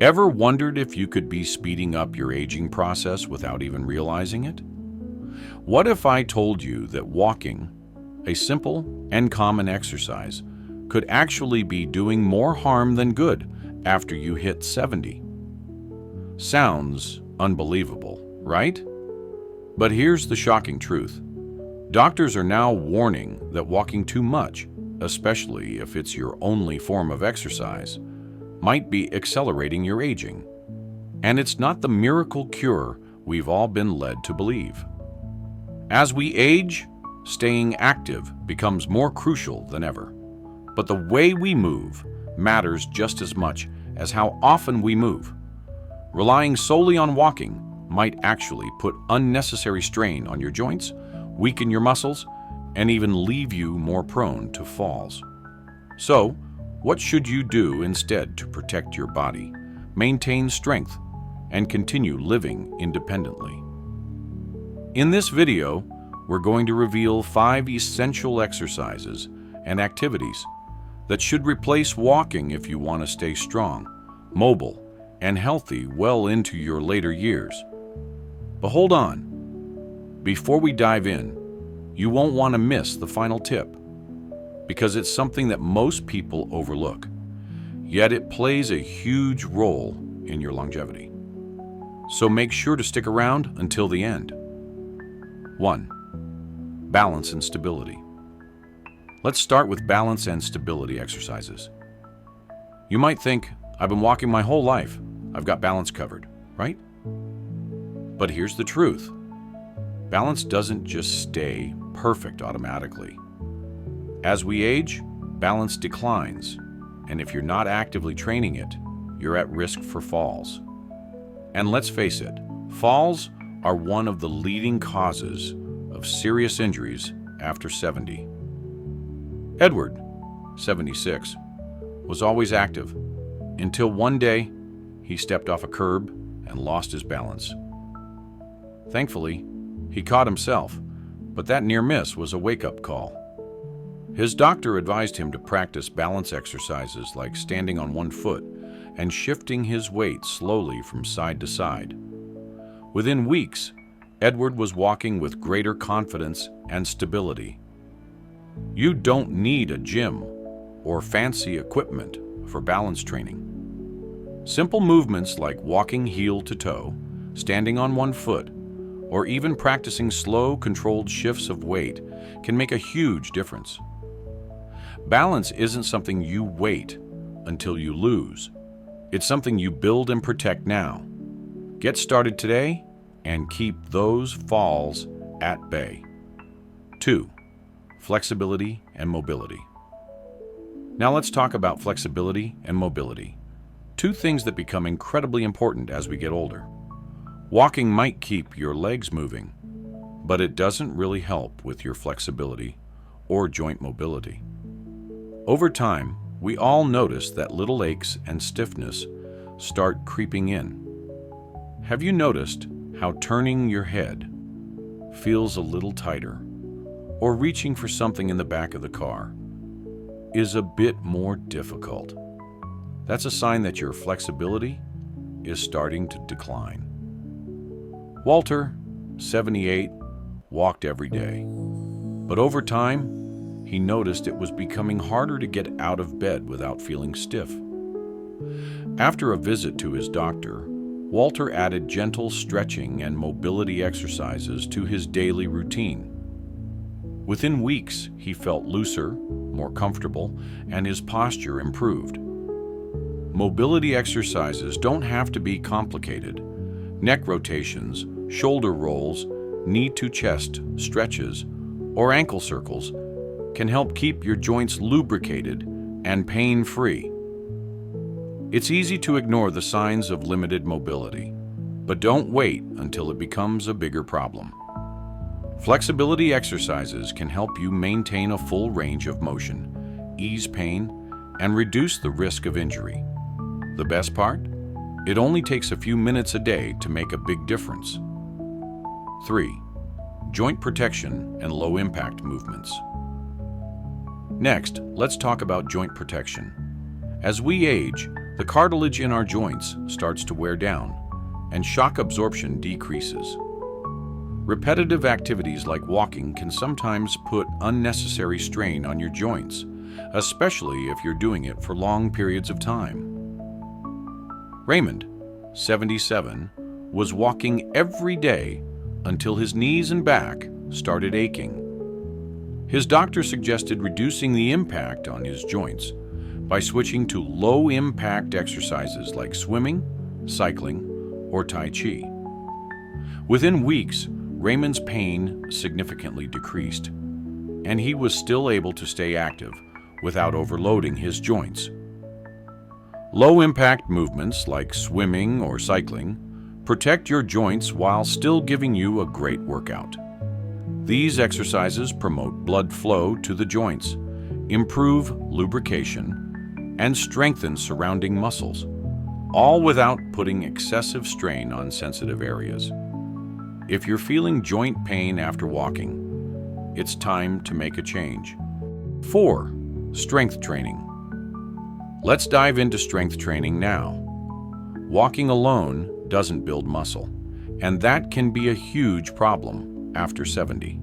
Ever wondered if you could be speeding up your aging process without even realizing it? What if I told you that walking, a simple and common exercise, could actually be doing more harm than good after you hit 70? Sounds unbelievable, right? But here's the shocking truth. Doctors are now warning that walking too much, especially if it's your only form of exercise, might be accelerating your aging. And it's not the miracle cure we've all been led to believe. As we age, staying active becomes more crucial than ever. But the way we move matters just as much as how often we move. Relying solely on walking might actually put unnecessary strain on your joints, weaken your muscles, and even leave you more prone to falls. So, what should you do instead to protect your body, maintain strength, and continue living independently? In this video, we're going to reveal 5 essential exercises and activities that should replace walking if you want to stay strong, mobile, and healthy well into your later years. But hold on. Before we dive in, you won't want to miss the final tip, because it's something that most people overlook, yet it plays a huge role in your longevity. So make sure to stick around until the end. 1. Balance and stability. Let's start with balance and stability exercises. You might think, I've been walking my whole life. I've got balance covered, right? But here's the truth. Balance doesn't just stay perfect automatically. As we age, balance declines, and if you're not actively training it, you're at risk for falls. And let's face it, falls are one of the leading causes of serious injuries after 70. Edward, 76, was always active until one day he stepped off a curb and lost his balance. Thankfully, he caught himself, but that near miss was a wake-up call. His doctor advised him to practice balance exercises like standing on one foot and shifting his weight slowly from side to side. Within weeks, Edward was walking with greater confidence and stability. You don't need a gym or fancy equipment for balance training. Simple movements like walking heel to toe, standing on one foot, or even practicing slow, controlled shifts of weight can make a huge difference. Balance isn't something you wait until you lose. It's something you build and protect now. Get started today and keep those falls at bay. 2. Flexibility and mobility. Now let's talk about flexibility and mobility. 2 things that become incredibly important as we get older. Walking might keep your legs moving, but it doesn't really help with your flexibility or joint mobility. Over time, we all notice that little aches and stiffness start creeping in. Have you noticed how turning your head feels a little tighter, or reaching for something in the back of the car is a bit more difficult? That's a sign that your flexibility is starting to decline. Walter, 78, walked every day, but over time, he noticed it was becoming harder to get out of bed without feeling stiff. After a visit to his doctor, Walter added gentle stretching and mobility exercises to his daily routine. Within weeks, he felt looser, more comfortable, and his posture improved. Mobility exercises don't have to be complicated. Neck rotations, shoulder rolls, knee-to-chest stretches, or ankle circles can help keep your joints lubricated and pain-free. It's easy to ignore the signs of limited mobility, but don't wait until it becomes a bigger problem. Flexibility exercises can help you maintain a full range of motion, ease pain, and reduce the risk of injury. The best part? It only takes a few minutes a day to make a big difference. 3. joint protection, and low-impact movements. Next, let's talk about joint protection. As we age, the cartilage in our joints starts to wear down, and shock absorption decreases. Repetitive activities like walking can sometimes put unnecessary strain on your joints, especially if you're doing it for long periods of time. Raymond, 77, was walking every day until his knees and back started aching. His doctor suggested reducing the impact on his joints by switching to low-impact exercises like swimming, cycling, or Tai Chi. Within weeks, Raymond's pain significantly decreased, and he was still able to stay active without overloading his joints. Low-impact movements like swimming or cycling protect your joints while still giving you a great workout. These exercises promote blood flow to the joints, improve lubrication, and strengthen surrounding muscles, all without putting excessive strain on sensitive areas. If you're feeling joint pain after walking, it's time to make a change. 4. Strength training. Let's dive into strength training now. Walking alone doesn't build muscle, and that can be a huge problem after 70.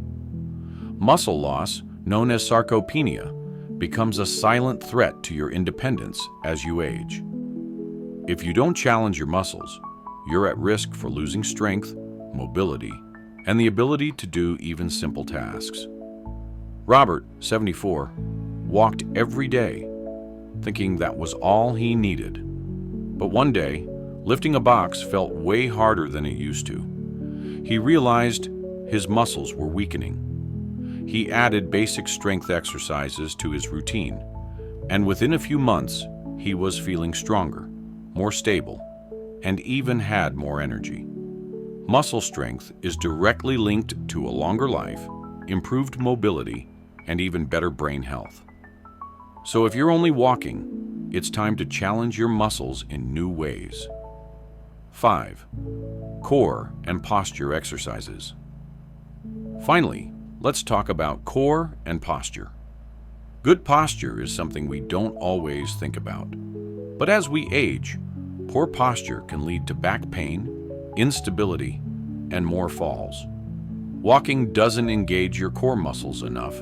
Muscle loss, known as sarcopenia, becomes a silent threat to your independence as you age. If you don't challenge your muscles, you're at risk for losing strength, mobility, and the ability to do even simple tasks. Robert, 74, walked every day, thinking that was all he needed. But one day, lifting a box felt way harder than it used to. He realized his muscles were weakening. He added basic strength exercises to his routine, and within a few months, he was feeling stronger, more stable, and even had more energy. Muscle strength is directly linked to a longer life, improved mobility, and even better brain health. So if you're only walking, it's time to challenge your muscles in new ways. 5. Core and posture exercises. Finally, let's talk about core and posture. Good posture is something we don't always think about. But as we age, poor posture can lead to back pain, instability, and more falls. Walking doesn't engage your core muscles enough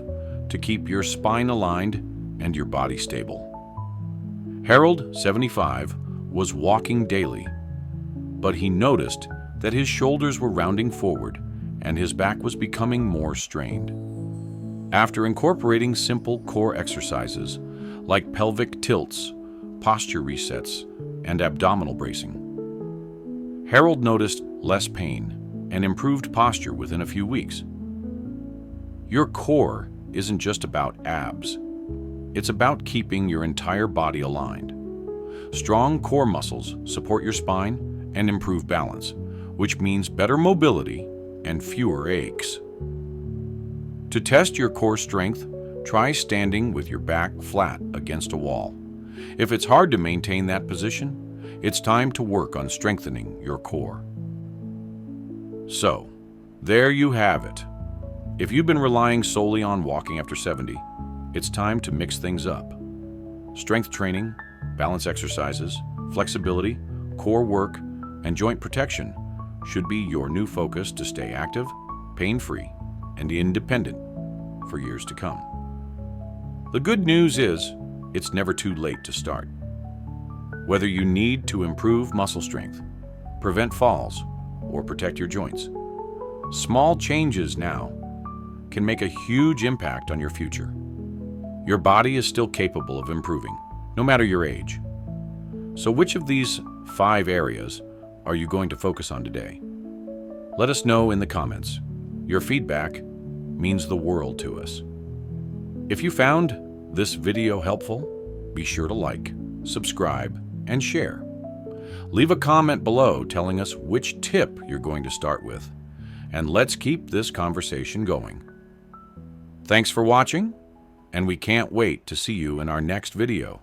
to keep your spine aligned and your body stable. Harold, 75, was walking daily, but he noticed that his shoulders were rounding forward and his back was becoming more strained. After incorporating simple core exercises like pelvic tilts, posture resets, and abdominal bracing, Harold noticed less pain and improved posture within a few weeks. Your core isn't just about abs. It's about keeping your entire body aligned. Strong core muscles support your spine and improve balance, which means better mobility and fewer aches. To test your core strength, try standing with your back flat against a wall. If it's hard to maintain that position, it's time to work on strengthening your core. So, there you have it. If you've been relying solely on walking after 70, it's time to mix things up. Strength training, balance exercises, flexibility, core work, and joint protection should be your new focus to stay active, pain-free, and independent for years to come. The good news is, it's never too late to start. Whether you need to improve muscle strength, prevent falls, or protect your joints, small changes now can make a huge impact on your future. Your body is still capable of improving, no matter your age. So which of these 5 areas are you going to focus on today? Let us know in the comments. Your feedback means the world to us. If you found this video helpful, be sure to like, subscribe, and share. Leave a comment below telling us which tip you're going to start with, and let's keep this conversation going. Thanks for watching, and we can't wait to see you in our next video.